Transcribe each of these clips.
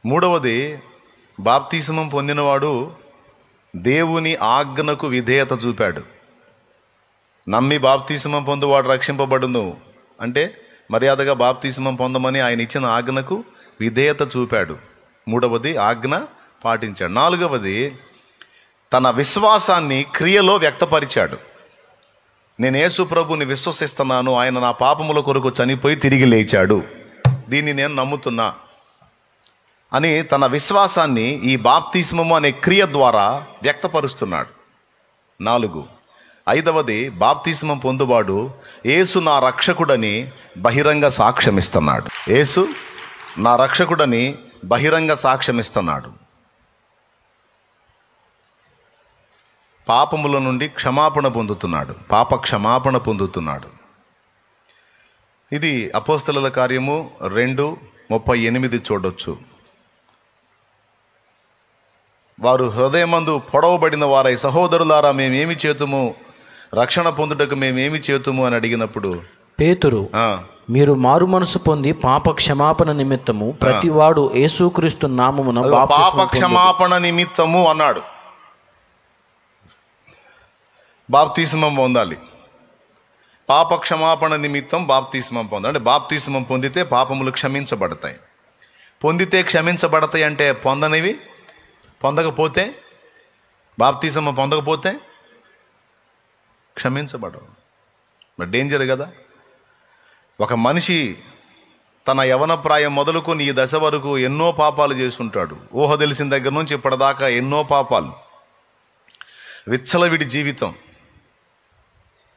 మూడవది, బాప్తిస్మం పొందినవాడు దేవుని ఆజ్ఞకు విధేయత చూపాడు. నమ్మి బాప్తిస్మం పొందువాడు రక్షింపబడును అంటే మర్యాదగా బాప్తిస్మం పొందమని ఆయన ఇచ్చిన ఆజ్ఞకు విధేయత చూపాడు. మూడవది, ఆజ్ఞ పాటించాడు. నాలుగవది, తన విశ్వాసాన్ని క్రియలో వ్యక్తపరిచాడు. నేను యేసు ప్రభుని విశ్వసిస్తున్నాను, ఆయన నా పాపముల కొరకు చనిపోయి తిరిగి లేచాడు, దీన్ని నేను నమ్ముతున్నా అని తన విశ్వాసాన్ని ఈ బాప్తిస్మము అనే క్రియ ద్వారా వ్యక్తపరుస్తున్నాడు. 4, ఐదవది, బాప్తిస్మం పొందువాడు యేసు నా రక్షకుడని బహిరంగ సాక్ష్యమిస్తున్నాడు. యేసు నా రక్షకుడని బహిరంగ సాక్ష్యమిస్తున్నాడు. పాపముల నుండి క్షమాపణ పొందుతున్నాడు, పాప క్షమాపణ పొందుతున్నాడు. ఇది అపోస్తలుల కార్యము 2:38 చూడొచ్చు. వారు హృదయమందు పొడవబడిన వారై, సహోదరులారా మేమేమి చేతుము, రక్షణ పొందుటకు మేమేమి చేతుము అని అడిగినప్పుడు పేతురు, మీరు మారు మనసు పొంది పాప క్షమాపణ నిమిత్తము ప్రతివాడు యేసుక్రీస్తు నామమున పాప క్షమాపణ నిమిత్తము అన్నాడు. బాప్తిస్మం పొందాలి, పాప క్షమాపణ నిమిత్తం బాప్తిస్మం పొందాలి. అంటే బాప్తిస్మం పొందితే పాపములు క్షమించబడతాయి. పొందితే క్షమించబడతాయి అంటే పొందనివి పొందకపోతే, బాప్తిస్మం పొందకపోతే క్షమించబడవు. మరి డేంజర్ కదా. ఒక మనిషి తన యవన ప్రాయం మొదలుకొని ఈ దశ వరకు ఎన్నో పాపాలు చేస్తుంటాడు. ఊహ తెలిసిన దగ్గర నుంచి ఇప్పటిదాకా ఎన్నో పాపాలు, విచ్చలవిడి జీవితం,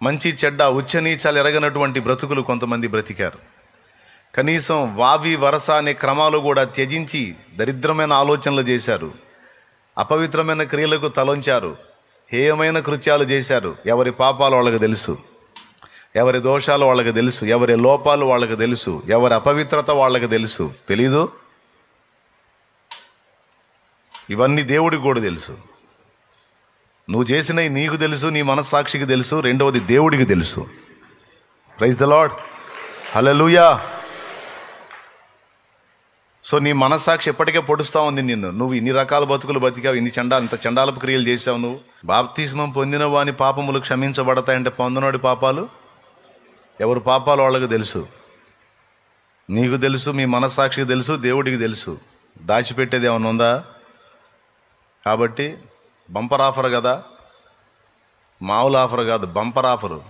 మంచి చెడ్డ ఉచ్చనీచాలు ఎరగనటువంటి బ్రతుకులు కొంతమంది బ్రతికారు. కనీసం వావి వరస అనే క్రమాలు కూడా త్యజించి దరిద్రమైన ఆలోచనలు చేశారు, అపవిత్రమైన క్రియలకు తలొంచారు, హేయమైన కృత్యాలు చేశారు. ఎవరి పాపాలు వాళ్ళకి తెలుసు, ఎవరి దోషాలు వాళ్ళకి తెలుసు, ఎవరి లోపాలు వాళ్ళకి తెలుసు, ఎవరి అపవిత్రత వాళ్ళకి తెలుసు. తెలీదు? ఇవన్నీ దేవుడికి కూడా తెలుసు. నువ్వు చేసినవి నీకు తెలుసు, నీ మనస్సాక్షికి తెలుసు, రెండవది దేవుడికి తెలుసు. Praise the lord, hallelujah. So నీ మనస్సాక్షి ఎప్పటికే పొడుస్తూ ఉంది నిన్ను. నువ్వు ఇన్ని రకాల బతుకులు బతికావు, ఇంత చండాలపు క్రియలు చేసావు. నువ్వు బాప్తిస్మం పొందిన వాని పాపములు క్షమించబడతాయంటే పొందనోడి పాపాలు, ఎవరి పాపాలు వాళ్ళకి తెలుసు, నీకు తెలుసు, మీ మనస్సాక్షికి తెలుసు, దేవుడికి తెలుసు. దాచిపెట్టేది ఏమైనా ఉందా? కాబట్టి బంపర్ ఆఫర్ కదా, మామూలు ఆఫర్ కాదు, బంపర్ ఆఫరు.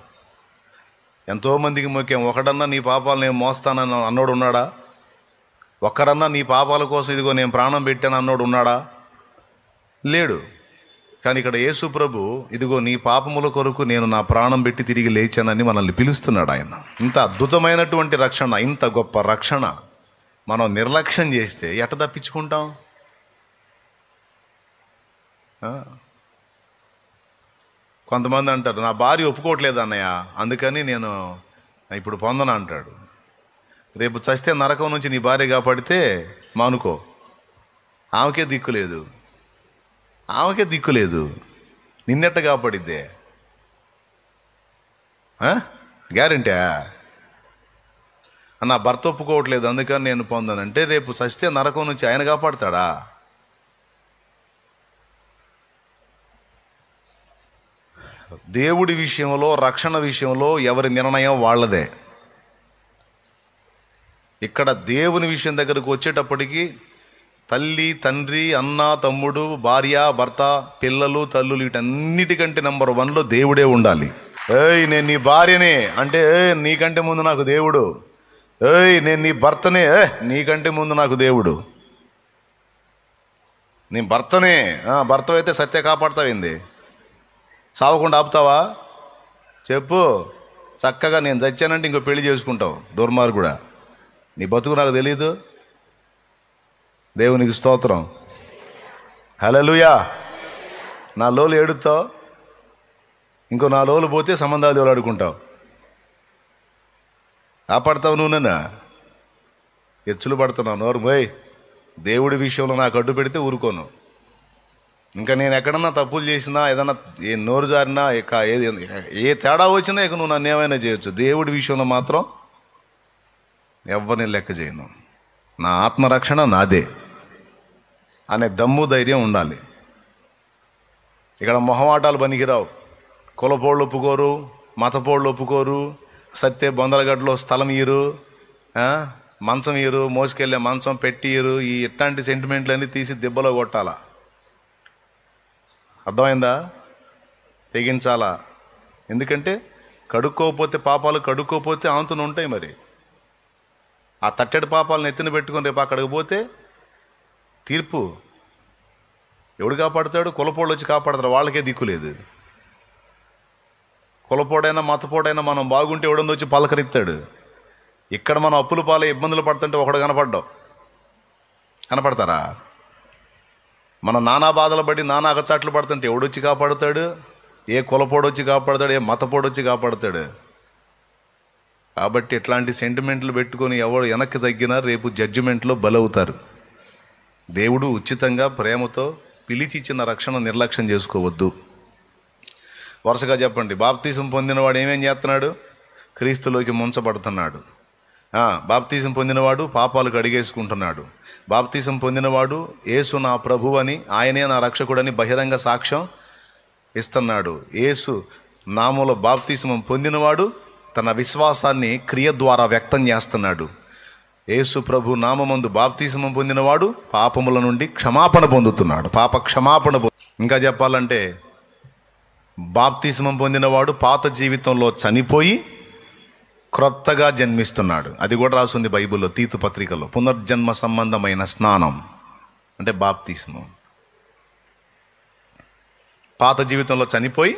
ఎంతోమందికి ముఖ్యం. ఒకడన్నా నీ పాపాలు నేను మోస్తానని అన్నోడు ఉన్నాడా? ఒక్కరన్నా నీ పాపాల కోసం ఇదిగో నేను ప్రాణం పెట్టాను అన్నోడు ఉన్నాడా? లేడు. కానీ ఇక్కడ యేసు ప్రభు ఇదిగో నీ పాపముల కొరకు నేను నా ప్రాణం పెట్టి తిరిగి లేచానని మనల్ని పిలుస్తున్నాడు. ఆయన ఇంత అద్భుతమైనటువంటి రక్షణ, ఇంత గొప్ప రక్షణ మనం నిర్లక్ష్యం చేస్తే ఎట్ట తప్పించుకుంటాం? కొంతమంది అంటారు, నా భార్య ఒప్పుకోవట్లేదు అన్నయ్య, అందుకని నేను ఇప్పుడు పొందను అంటాడు. రేపు చస్తే నరకం నుంచి నీ భార్య కాపాడితే మానుకో. ఆమెకే దిక్కులేదు, ఆమెకే దిక్కులేదు, నిన్నెట్ట కాపాడిద్దే? గ్యారెంటీ? నా భర్త ఒప్పుకోవట్లేదు అందుకని నేను పొందానంటే రేపు చస్తే నరకం నుంచి ఆయన కాపాడుతాడా? దేవుడి విషయంలో, రక్షణ విషయంలో ఎవరి నిర్ణయం వాళ్ళదే. ఇక్కడ దేవుని విషయం దగ్గరకు వచ్చేటప్పటికి తల్లి, తండ్రి, అన్న, తమ్ముడు, భార్య, భర్త, పిల్లలు, తల్లులు, వీటన్నిటికంటే నెంబర్ 1లో దేవుడే ఉండాలి. నేను నీ భార్యనే అంటే నీకంటే ముందు నాకు దేవుడు. నేను నీ భర్తనే, నీకంటే ముందు నాకు దేవుడు. నీ భర్తనే, భర్త అయితే సత్య కాపాడుతావేంది? సావకుండా ఆపుతావా? చెప్పు. చక్కగా నేను చచ్చానంటే ఇంకో పెళ్లి చేసుకుంటావు. దుర్మార్గుడా, నీ బతుకు నాకు తెలీదు. దేవునికి స్తోత్రం, హల్లెలూయా. నా లోలు ఏడుతావు, ఇంకో 4 రోజులు పోతే సంబంధాలు దేవులాడుకుంటావు. కాపాడతావు నువ్వు నన్ను? ఎచ్చులు పడుతున్నావు. నోరు పోయి. దేవుడి విషయంలో నాకు అడ్డు పెడితే ఊరుకోను. ఇంకా నేను ఎక్కడన్నా తప్పులు చేసినా, ఏదన్నా నోరు జారినా, ఏ తేడా వచ్చినా ఇక నువ్వు నన్ను ఏమైనా చేయొచ్చు. దేవుడి విషయంలో మాత్రం ఎవరిని లెక్క చేయను. నా ఆత్మరక్షణ నాదే. అనే దమ్ము ధైర్యం ఉండాలి. ఇక్కడ మొహమాటాలు పనికిరావు. కులపోళ్ళు ఒప్పుకోరు, మతపోళ్ళు ఒప్పుకోరు, సత్తే బొందలగడ్డలో స్థలం ఇయ్యరు, మంచం ఇయ్యరు, మోసుకెళ్ళే మంచం పెట్టి ఇయ్యరు. ఈ ఇట్లాంటి సెంటిమెంట్లన్నీ తీసి దెబ్బలో కొట్టాలా. అర్థమైందా? తెగించాలా. ఎందుకంటే కడుక్కోకపోతే పాపాలు కడుక్కోపోతే ఆంతులు ఉంటాయి. మరి ఆ తట్టెడు పాపాలను ఎత్తిన పెట్టుకొని రేపు అక్కడికి పోతే తీర్పు ఎవడు కాపాడుతాడు? కులపోళ్ళు వచ్చి కాపాడతారు, వాళ్ళకే దిక్కు లేదు. కులపోడైనా మతపోడైనా మనం బాగుంటే ఎవడన్నా వచ్చి పలకరిస్తాడు. ఇక్కడ మనం అప్పుల పాలే ఇబ్బందులు పడుతుంటే ఒకడు కనపడతారా? మన నానా బాధలు పడి నానా అగచాట్లు పడుతుంటే ఎవడొచ్చి కాపాడుతాడు? ఏ కులపోడు వచ్చి కాపాడుతాడు? ఏ మతపోడు వచ్చి కాపాడుతాడు? కాబట్టి ఇట్లాంటి సెంటిమెంట్లు పెట్టుకొని ఎవరు వెనక్కి తగ్గినా రేపు జడ్జిమెంట్లో బలవుతారు. దేవుడు ఉచితంగా ప్రేమతో పిలిచి ఇచ్చిన రక్షణ నిర్లక్ష్యం చేసుకోవద్దు. వరుసగా చెప్పండి. బాప్తీసం పొందినవాడు ఏమేం చేస్తున్నాడు? క్రీస్తులోకి ముంచబడుతున్నాడు. బాప్తీసం పొందినవాడు పాపాలు కడిగేసుకుంటున్నాడు. బాప్తీసం పొందినవాడు యేసు నా ప్రభు అని, ఆయనే నా రక్షకుడని బహిరంగ సాక్ష్యం ఇస్తున్నాడు. యేసు నామములో బాప్తీసం పొందినవాడు తన విశ్వాసాన్ని క్రియ ద్వారా వ్యక్తం చేస్తున్నాడు. యేసు ప్రభు నామమందు బాప్తీసం పొందినవాడు పాపముల నుండి క్షమాపణ పొందుతున్నాడు. పాప క్షమాపణ. ఇంకా చెప్పాలంటే బాప్తీసం పొందినవాడు పాత జీవితంలో చనిపోయి క్రొత్తగా జన్మిస్తున్నాడు. అది కూడా రాసింది బైబిల్లో, తీతు పత్రికలో. పునర్జన్మ సంబంధమైన స్నానం అంటే బాప్తీసము. పాత జీవితంలో చనిపోయి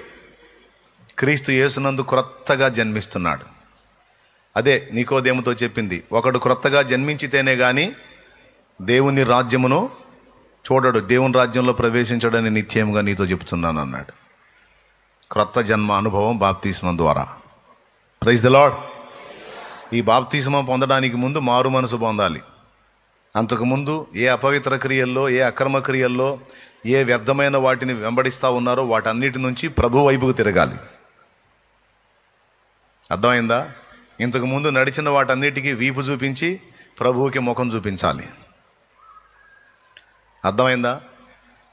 క్రీస్తు యేసునందు క్రొత్తగా జన్మిస్తున్నాడు. అదే నికోదేముతో చెప్పింది, ఒకడు క్రొత్తగా జన్మించితేనే కానీ దేవుని రాజ్యమును చూడడు, దేవుని రాజ్యంలో ప్రవేశించడని నిశ్చయముగా నీతో చెప్తున్నాను అన్నాడు. క్రొత్త జన్మ అనుభవం బాప్తీస్మం ద్వారా. Praise the lord. ఈ బాప్తీస్మం పొందడానికి ముందు మారు మనసు పొందాలి. అంతకుముందు ఏ అపవిత్ర క్రియల్లో, ఏ అక్రమ క్రియల్లో, ఏ వ్యర్థమైన వాటిని వెంబడిస్తూ ఉన్నారో వాటన్నిటి నుంచి ప్రభు వైపుకు తిరగాలి. అర్థమైందా? ఇంతకుముందు నడిచిన వాటన్నిటికీ వీపు చూపించి ప్రభువుకి ముఖం చూపించాలి. అర్థమైందా?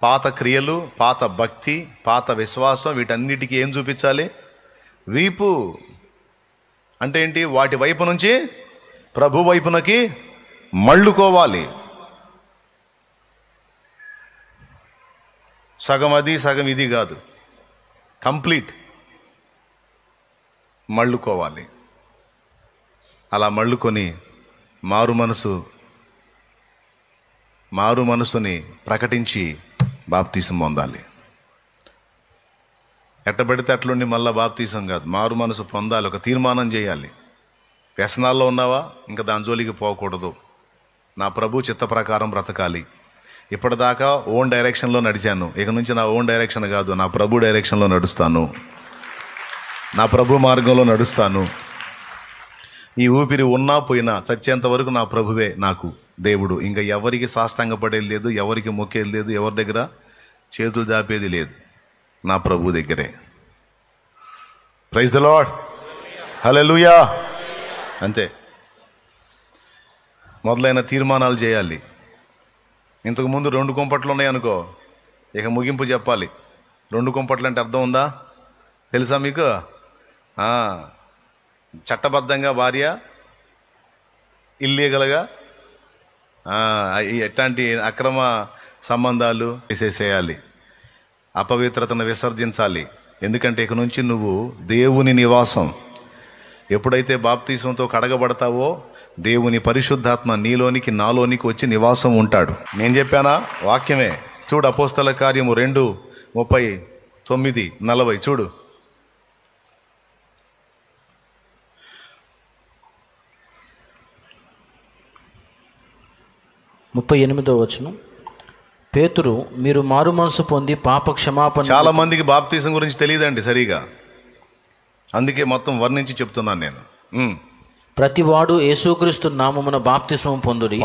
పాత క్రియలు, పాత భక్తి, పాత విశ్వాసం, వీటన్నిటికీ ఏం చూపించాలి? వీపు. అంటే ఏంటి? వాటి వైపు నుంచి ప్రభు వైపునకి మళ్ళుకోవాలి. సగం అది సగం ఇది కాదు, కంప్లీట్ మళ్ళుకోవాలి. అలా మళ్ళుకొని మారు మనసుని ప్రకటించి బాప్తీసం పొందాలి. ఎట్టబడితే అట్లుండి మళ్ళీ బాప్తీసం కాదు, మారు మనసు పొందాలి. ఒక తీర్మానం చేయాలి. వ్యసనాల్లో ఉన్నావా? ఇంకా దాని జోలికి పోకూడదు. నా ప్రభు చిత్త ప్రకారం బ్రతకాలి. ఇప్పటిదాకా ఓన్ డైరెక్షన్లో నడిచాను, ఇక నుంచి నా ఓన్ డైరెక్షన్ కాదు, నా ప్రభు డైరెక్షన్లో నడుస్తాను, నా ప్రభు మార్గంలో నడుస్తాను. ఈ ఊపిరి ఉన్నా పోయినా చచ్చేంత వరకు నా ప్రభువే నాకు దేవుడు. ఇంకా ఎవరికి సాష్టాంగపడేది లేదు, ఎవరికి మొక్కేది లేదు, ఎవరి దగ్గర చేతులు జాపేది లేదు, నా ప్రభు దగ్గరే. Praise the lord. హల్లెలూయా. అంతే. మొదలైన తీర్మానాలు చేయాలి. ఇంతకుముందు 2 కుంపట్లు ఉన్నాయనుకో, ఇక ముగింపు చెప్పాలి. 2 కుంపట్లు అంటే అర్థం ఉందా? తెలుసా మీకు? చట్టబద్ధంగా భార్య, ఇల్లీగల్గా ఎట్లాంటి అక్రమ సంబంధాలు చేసేసేయాలి, అపవిత్రతను విసర్జించాలి. ఎందుకంటే ఇక నుంచి నువ్వు దేవుని నివాసం. ఎప్పుడైతే బాప్తీసంతో కడగబడతావో దేవుని పరిశుద్ధాత్మ నీలోనికి నాలోనికి వచ్చి నివాసం ఉంటాడు. నేను చెప్పానా? వాక్యమే. చూడు, అపోస్తల కార్యము 2:39-40 చూడు. 38వ వచనం. పేతురు, మీరు మారు మనసు పొంది పాప క్షమాపణ. చాలా మందికి బాప్తీసం గురించి తెలియదండి సరిగా, అందుకే మొత్తం వర్ణించి చెప్తున్నాను నేను. ప్రతివాడు యేసుక్రీస్తు నామమున బాప్తిస్మం పొందుడి,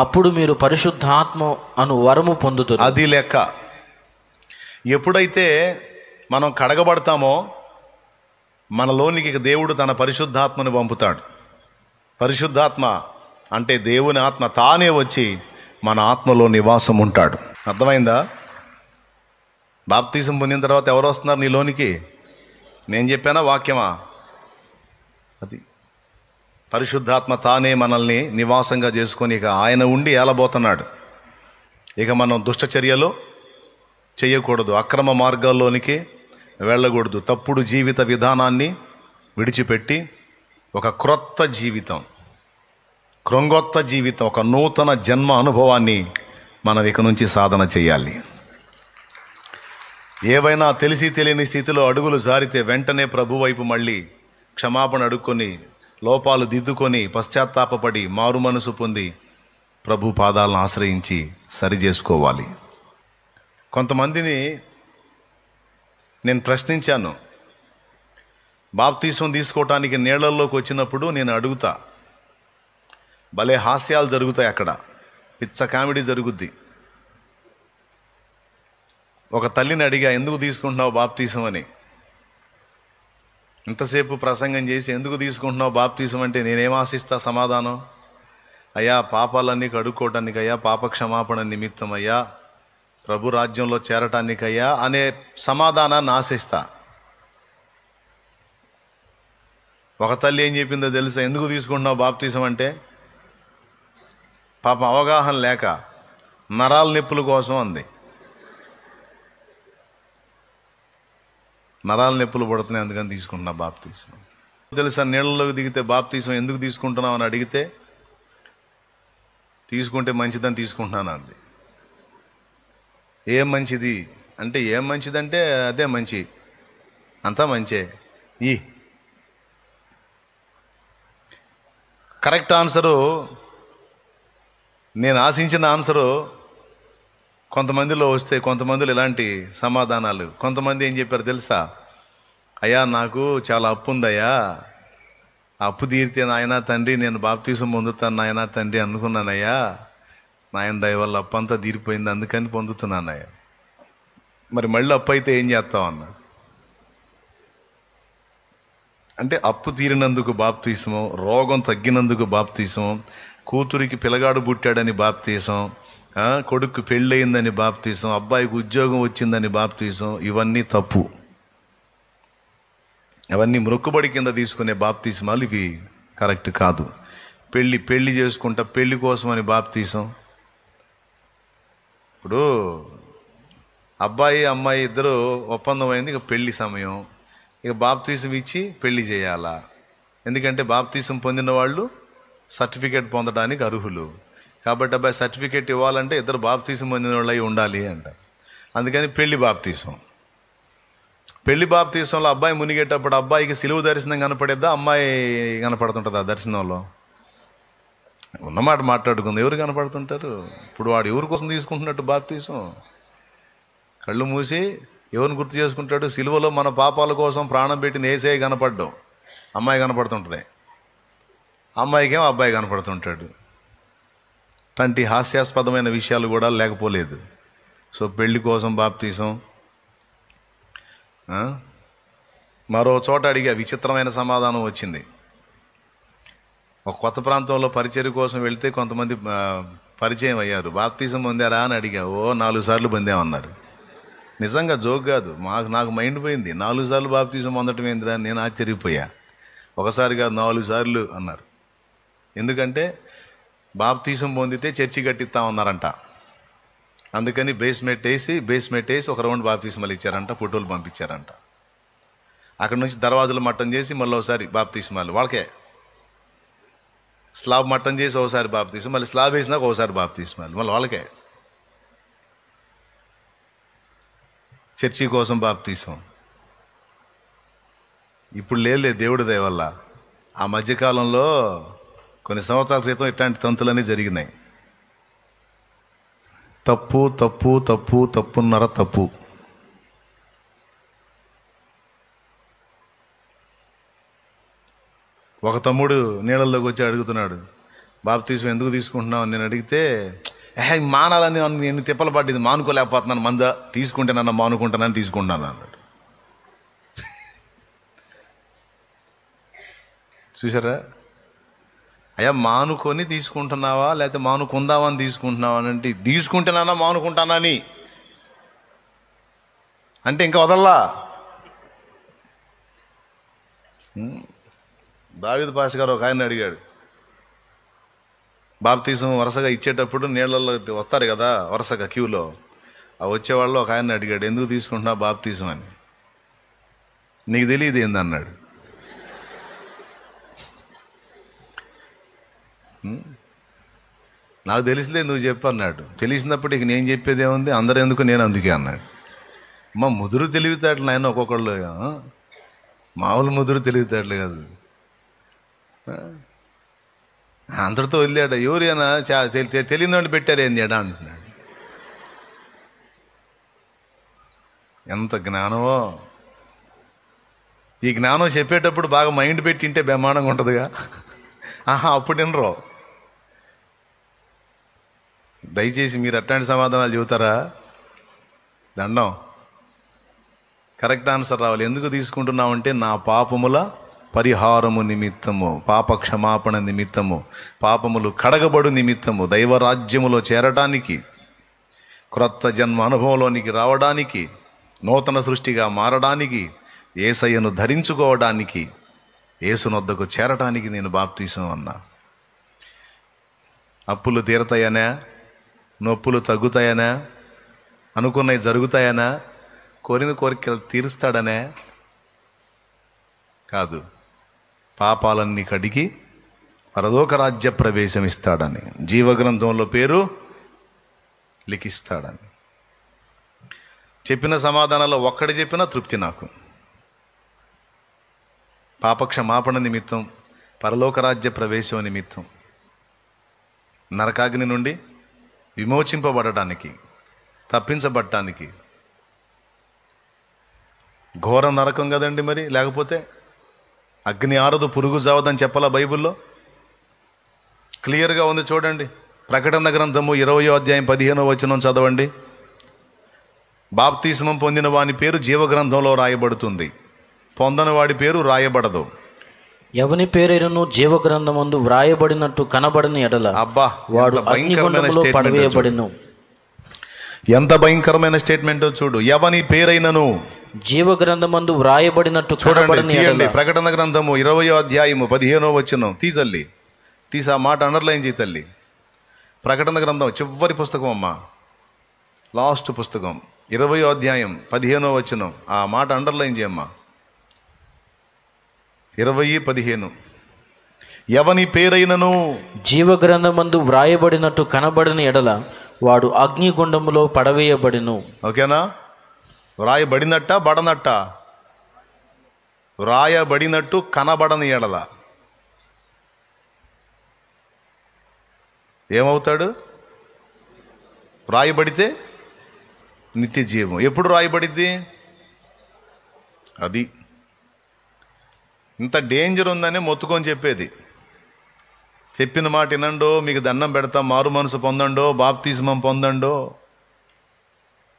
అప్పుడు మీరు పరిశుద్ధాత్మ అను వరము పొందుతారు. అది లెక్క. ఎప్పుడైతే మనం కడగబడతామో మనలోనికి దేవుడు తన పరిశుద్ధాత్మను పంపుతాడు. పరిశుద్ధాత్మ అంటే దేవుని ఆత్మ తానే వచ్చి మన ఆత్మలో నివాసం ఉంటాడు. అర్థమైందా? బాప్తీసం పొందిన తర్వాత ఎవరు వస్తున్నారు నీలోనికి? నేను చెప్పానా వాక్యమా? అది పరిశుద్ధాత్మ తానే మనల్ని నివాసంగా చేసుకొని ఇక ఆయన ఉండి ఏలబోతున్నాడు. ఇక మనం దుష్టచర్యలు చేయకూడదు, అక్రమ మార్గాల్లోనికి వెళ్ళకూడదు, తప్పుడు జీవిత విధానాన్ని విడిచిపెట్టి ఒక క్రొత్త జీవితం, క్రొంగొత్త జీవితం, ఒక నూతన జన్మ అనుభవాన్ని మనం ఇక నుంచి సాధన చేయాలి. ఏవైనా తెలిసి తెలియని స్థితిలో అడుగులు జారితే వెంటనే ప్రభు వైపు మళ్ళీ క్షమాపణ అడుక్కొని, లోపాలు దిద్దుకొని, పశ్చాత్తాపపడి, మారు మనసు పొంది ప్రభు పాదాలను ఆశ్రయించి సరి చేసుకోవాలి. కొంతమందిని నేను ప్రశ్నించాను. బాప్తీసం తీసుకోవటానికి నీళ్లలోకి వచ్చినప్పుడు నేను అడుగుతా, భలే హాస్యాలు జరుగుతాయి అక్కడ, పిచ్చ కామెడీ జరుగుద్ది. ఒక తల్లిని అడిగా, ఎందుకు తీసుకుంటున్నావు బాప్తీసం అని. ఇంతసేపు ప్రసంగం చేసి ఎందుకు తీసుకుంటున్నావు బాప్తీసం అంటే నేనేం ఆశిస్తా సమాధానం? అయ్యా పాపాలన్నీ కడుక్కోవటానికి అయ్యా, పాప క్షమాపణ నిమిత్తం అయ్యా, ప్రభు రాజ్యంలో చేరటానికయ్యా అనే సమాధానాన్ని ఆశిస్తా. ఒక తల్లి ఏం చెప్పిందో తెలుసా? ఎందుకు తీసుకుంటున్నావు బాప్తీసం అంటే, పాపం అవగాహన లేక నరాల నొప్పుల కోసం అంది. నరాల నొప్పులు పడుతున్నాయి అందుకని తీసుకుంటున్నా బాప్తీసం. తెలుసా, నీళ్ళలోకి దిగితే బాప్తీసం ఎందుకు తీసుకుంటున్నావు అని అడిగితే, తీసుకుంటే మంచిదని తీసుకుంటున్నాను అంది. ఏం మంచిది అంటే, ఏం మంచిదంటే అదే మంచి, అంతా మంచే. ఈ కరెక్ట్ ఆన్సరు, నేను ఆశించిన ఆన్సరు కొంతమందిలో వస్తే, కొంతమందిలో ఇలాంటి సమాధానాలు. కొంతమంది ఏం చెప్పారు తెలుసా? అయ్యా నాకు చాలా అప్పు ఉందయ్యా, ఆ అప్పు తీరితే నాయనా తండ్రి నేను బాప్తీసం పొందుతాను నాయనా తండ్రి అనుకున్నానయ్యా, నాయన దయ వల్ల అప్పు అంతా తీరిపోయింది అందుకని పొందుతున్నానయ్యా. మరి మళ్ళీ అప్పు అయితే ఏం చేస్తావు అన్న. అంటే అప్పు తీరినందుకు బాప్తీసము, రోగం తగ్గినందుకు బాప్తీసం, కూతురికి పిల్లగాడు పుట్టాడని బాప్తీసం, కొడుకు పెళ్ళయిందని బాప్తీసం, అబ్బాయికి ఉద్యోగం వచ్చిందని బాప్తీసం. ఇవన్నీ తప్పు. అవన్నీ మొక్కుబడి కింద తీసుకునే బాప్తీసమాలు ఇవి కరెక్ట్ కాదు. పెళ్ళి చేసుకుంటా పెళ్ళి కోసమని బాప్తీసం. ఇప్పుడు అబ్బాయి అమ్మాయి ఇద్దరు ఒప్పందం అయింది, ఇక పెళ్లి సమయం, ఇక బాప్తీసం ఇచ్చి పెళ్లి చేయాలా? ఎందుకంటే బాప్తీసం పొందిన వాళ్ళు సర్టిఫికేట్ పొందడానికి అర్హులు. కాబట్టి అబ్బాయి సర్టిఫికేట్ ఇవ్వాలంటే ఇద్దరు బాప్తీసం పొందిన వాళ్ళు అయి ఉండాలి అంట. అందుకని పెళ్లి బాప్తీసంలో అబ్బాయి మునిగేటప్పుడు అబ్బాయికి సిలువ దర్శనం కనపడేద్దా, అమ్మాయి కనపడుతుంటుందా దర్శనంలో? ఉన్నమాట మాట్లాడుకుంది, ఎవరు కనపడుతుంటారు? ఇప్పుడు వాడు ఎవరి కోసం తీసుకుంటున్నట్టు బాప్తీసం? కళ్ళు మూసి ఎవరిని గుర్తు చేసుకుంటాడు? సిలువలో మన పాపాల కోసం ప్రాణం పెట్టింది యేసయ్య కనపడ్డం, అమ్మాయి కనపడుతుంటుంది. అమ్మాయికేమో అబ్బాయి కనపడుతుంటాడు. అట్లాంటి హాస్యాస్పదమైన విషయాలు కూడా లేకపోలేదు. సో పెళ్లి కోసం బాప్తీసం. మరో చోట అడిగా, విచిత్రమైన సమాధానం వచ్చింది. ఒక కొత్త ప్రాంతంలో పరిచర్య కోసం వెళ్తే కొంతమంది పరిచయం అయ్యారు. బాప్తీసం పొందారా అని అడిగా. 4 సార్లు పొందామన్నారు. నిజంగా జోక్ కాదు, నాకు మైండ్ పోయింది. 4 సార్లు బాప్తీసం పొందటం ఏందిరా? నేను ఆశ్చర్యపోయా. ఒకసారి కాదు 4 సార్లు అన్నారు. ఎందుకంటే బాప్తీసం పొందితే చర్చి కట్టిస్తామన్నారంట. అందుకని బేస్మెంట్ వేసి ఒక రౌండ్ బాప్తీసమాలు ఇచ్చారంట, ఫోటోలు పంపించారంట. అక్కడ నుంచి దర్వాజాలు మట్టం చేసి మళ్ళీ ఒకసారి బాప్తీసమాలు వాళ్ళకే. స్లాబ్ మట్టం చేసి ఒకసారి బాప్తీసం, మళ్ళీ స్లాబ్ వేసినాక ఒకసారి బాప్తీసమాలు మళ్ళీ వాళ్ళకే. చర్చి కోసం బాప్తీసం. ఇప్పుడు లేదు దేవుడి దయ వల్ల. ఆ మధ్యకాలంలో కొన్ని సంవత్సరాల క్రితం ఇట్లాంటి తంతులన్నీ జరిగినాయి. తప్పున్నర తప్పు. ఒక తమ్ముడు నీళ్ళల్లోకి వచ్చి అడుగుతున్నాడు, బాప్తీసం ఎందుకు తీసుకుంటున్నావు నేను అడిగితే, మానాలని నేను తిప్పలు పడ్డది, మానుకోలేకపోతున్నాను, మంద తీసుకుంటే నన్ను మానుకుంటానని తీసుకుంటాను అన్నాడు. చూసారా? అయ్యా మానుకొని తీసుకుంటున్నావా లేకపోతే మానుకుందావా అని తీసుకుంటున్నావా అని అంటే తీసుకుంటున్నానా మానుకుంటానని అంటే ఇంకా వదల్లా. దావీదు పాష గారు ఒక ఆయన అడిగాడు, బాప్తీసం వరుసగా ఇచ్చేటప్పుడు నీళ్ళల్లో వస్తారు కదా వరుసగా క్యూలో, ఆ వచ్చేవాళ్ళు ఒక ఆయన అడిగాడు, ఎందుకు తీసుకుంటున్నావు బాప్తీసం అని. నీకు తెలియదు ఏందన్నాడు. నాకు తెలిసిలే నువ్వు చెప్పు అన్నాడు. తెలిసినప్పుడు ఇక నేను చెప్పేది ఏముంది, అందరూ ఎందుకు నేను అందుకే అన్నాడు. మా ముదురు తెలివితేటలు ఆయన ఒక్కొక్కళ్ళు మామూలు ముదురు తెలివితేటలు కాదు. అందరితో వదిలేట ఎవరైనా తెలియని పెట్టారు ఏంది ఎడా అంటున్నాడు. ఎంత జ్ఞానమో. ఈ జ్ఞానం చెప్పేటప్పుడు బాగా మైండ్ పెట్టి తింటే బ్రహ్మాండంగా ఉంటుందిగా. అప్పుడు వినరు. దయచేసి మీరు అట్లాంటి సమాధానాలు చెబుతారా? దండం. కరెక్ట్ ఆన్సర్ రావాలి. ఎందుకు తీసుకుంటున్నామంటే నా పాపముల పరిహారము నిమిత్తము, పాప క్షమాపణ నిమిత్తము, పాపములు కడగబడు నిమిత్తము, దైవరాజ్యములో చేరడానికి, క్రొత్త జన్మ అనుభవంలోనికి రావడానికి, నూతన సృష్టిగా మారడానికి, యేసయ్యను ధరించుకోవడానికి, యేసునొద్దకు చేరటానికి నేను బాప్తీసం అన్నా. అప్పులు తీరతాయనా, నొప్పులు తగ్గుతాయనా, అనుకున్నవి జరుగుతాయనా, కోరిన కోరికలు తీరుస్తాడనే కాదు, పాపాలన్నీ కడిగి పరలోక రాజ్య ప్రవేశం ఇస్తాడని, జీవగ్రంథంలో పేరు లిఖిస్తాడని. చెప్పిన సమాధానాల్లో ఒక్కడి చెప్పినా తృప్తి నాకు. పాపక్షమాపణ నిమిత్తం, పరలోక రాజ్య ప్రవేశం నిమిత్తం, నరకాగ్ని నుండి విమోచింపబడటానికి, తప్పించబడటానికి. ఘోర నరకం కదండి మరి, లేకపోతే అగ్ని ఆరదు పురుగు జావదని చెప్పాలా బైబిల్లో? క్లియర్గా ఉంది చూడండి. ప్రకటన గ్రంథము 20వ అధ్యాయం 15వ వచనం చదవండి. బాప్తిస్మం పొందిన వాని పేరు జీవగ్రంథంలో రాయబడుతుంది, పొందని వాడి పేరు రాయబడదు. ఎవని పేరైనను జీవగ్రంథమందు వ్రాయబడినట్టు కనబడని ఎడల అబ్బా, వాడు అగ్నిగుండములో పడవేయబడిను. ఎంత భయంకరమైన స్టేట్మెంటో చూడు. ఎవని పేరైనను జీవగ్రంథమందు వ్రాయబడినట్టు కనబడని ఎడల. తీయండి ప్రకటన గ్రంథము 20వ అధ్యాయము 15వ వచనం. తల్లి తీసి ఆ మాట అండర్లైన్ చేయి తల్లి. ప్రకటన గ్రంథం చివరి పుస్తకం అమ్మా, లాస్ట్ పుస్తకం, 20వ అధ్యాయం 15వ వచనం. ఆ మాట అండర్లైన్ చేయమ్మా. 20:15. ఎవని పేరైనను జీవగ్రంథమందు వ్రాయబడినట్టు కనబడని ఎడల వాడు అగ్నిగుండములో పడవేయబడిను. ఓకేనా? వ్రాయబడినట్ట బడనట్ట? వ్రాయబడినట్టు కనబడని ఎడల ఏమవుతాడు? వ్రాయబడితే నిత్య జీవం. ఎప్పుడు రాయబడిద్ది? అది ఇంత డేంజర్ ఉందని మొత్తుకొని చెప్పేది. చెప్పిన మాట వినండో, మీకు దండం పెడతాం, మారు మనసు పొందండో, బాప్తిస్మం పొందండో.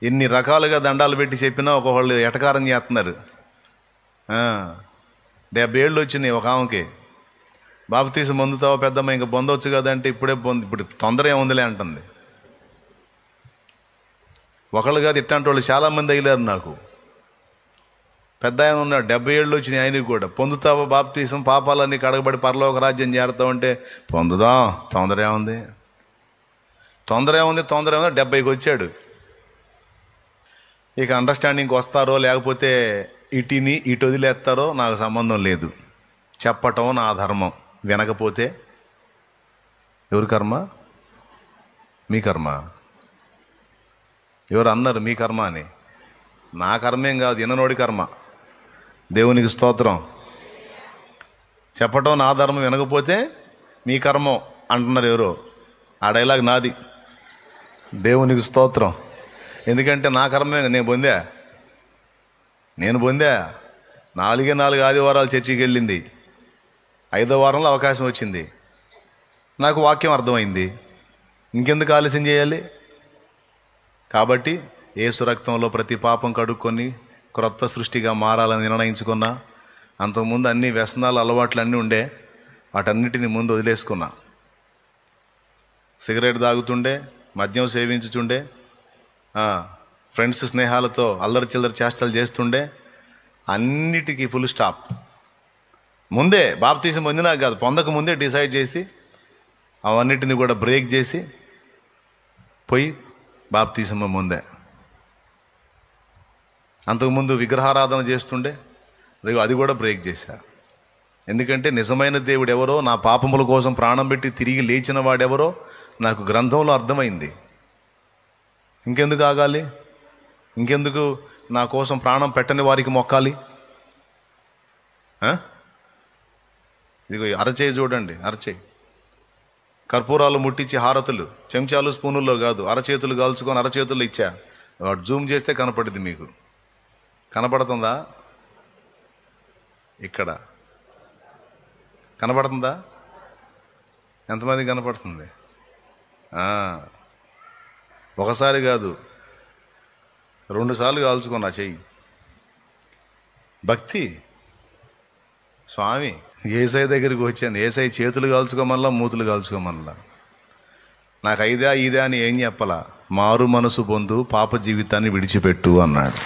ఎన్ని రకాలుగా దండాలు పెట్టి చెప్పినా ఒకళ్ళు ఎటకారం చేస్తున్నారు. 70 ఏళ్ళు వచ్చినాయి ఒక ఆమెకి. బాప్తిస్మం పొందుతావా పెద్దమ్మ, ఇంకా పొందవచ్చు కదంటే ఇప్పుడు తొందర ఏముందిలే అంటుంది. ఒకళ్ళు కాదు, ఇట్లాంటి వాళ్ళు చాలామంది అయ్యారు. నాకు పెద్ద ఆయన ఉన్నాడు, 70 ఏళ్ళు వచ్చినాయి ఆయనకి కూడా. పొందుతావా బాప్తిసం, పాపాలన్నీ కడగబడి పరలోక రాజ్యం చేరుతావంటే పొందుదాం, తొందర ఏముంది? 70కి వచ్చాడు. ఇక అండర్స్టాండింగ్కి వస్తారో లేకపోతే ఇటు వదిలేస్తారో నాకు సంబంధం లేదు. చెప్పటం నా ధర్మం. వినకపోతే ఎవరి కర్మ? మీ కర్మ. ఎవరు అన్నారు మీ కర్మ అని? నా కర్మేం కాదు, విననోడి కర్మ. దేవునికి స్తోత్రం. చెప్పటం నా ధర్మం, వినకపోతే మీ కర్మం అంటున్నారు ఎవరో. ఆ డైలాగ్ నాది. దేవునికి స్తోత్రం. ఎందుకంటే నా కర్మే. నేను పొందా 4 ఆదివారాలు చర్చికి వెళ్ళింది. 5వ వారంలో అవకాశం వచ్చింది. నాకు వాక్యం అర్థమైంది. ఇంకెందుకు ఆలస్యం చేయాలి? కాబట్టి యేసు రక్తంలో ప్రతి పాపం కడుక్కొని క్రొత్త సృష్టిగా మారాలని నిర్ణయించుకున్నా. అంతకుముందు అన్ని వ్యసనాలు, అలవాట్లు అన్నీ ఉండే. వాటన్నిటిని ముందు వదిలేసుకున్నా. సిగరెట్ తాగుతుండే, మద్యం సేవించుచుండే, ఫ్రెండ్స్ స్నేహాలతో అల్లరి చిల్లరి చేష్టలు చేస్తుండే, అన్నిటికీ ఫుల్ స్టాప్. ముందే బాప్తీసం పొందినా కాదు, పొందక ముందే డిసైడ్ చేసి అవన్నిటిని కూడా బ్రేక్ చేసి పోయి బాప్తీసం ముందే. అంతకుముందు విగ్రహారాధన చేస్తుండే, అది కూడా బ్రేక్ చేశా. ఎందుకంటే నిజమైన దేవుడు ఎవరో, నా పాపముల కోసం ప్రాణం పెట్టి తిరిగి లేచిన వాడెవరో నాకు గ్రంథంలో అర్థమైంది. ఇంకెందుకు ఆగాలి? ఇంకెందుకు నా కోసం ప్రాణం పెట్టని వారికి మొక్కాలి? ఇదిగో అరచేయి చూడండి, అరచేయి కర్పూరాలు ముట్టించి హారతులు చెంచాలు స్పూనుల్లో కాదు, అరచేతులు కాల్చుకొని అరచేతులు ఇచ్చా. వాడు జూమ్ చేస్తే కనపడుద్ది. మీకు కనపడుతుందా? ఇక్కడ కనపడుతుందా? ఎంతమంది కనపడుతుంది? ఒకసారి కాదు, 2 సార్లు కాల్చుకున్నా చెయ్యి. భక్తి. స్వామి ఏసై దగ్గరికి వచ్చాను, ఏసై చేతులు కాల్చుకోమల్లా, మూతులు కాల్చుకోమల్లా. నాకు ఇదే అని ఏం చెప్పలా, మారు మనసు పొందు, పాప జీవితాన్ని విడిచిపెట్టు అన్నాడు.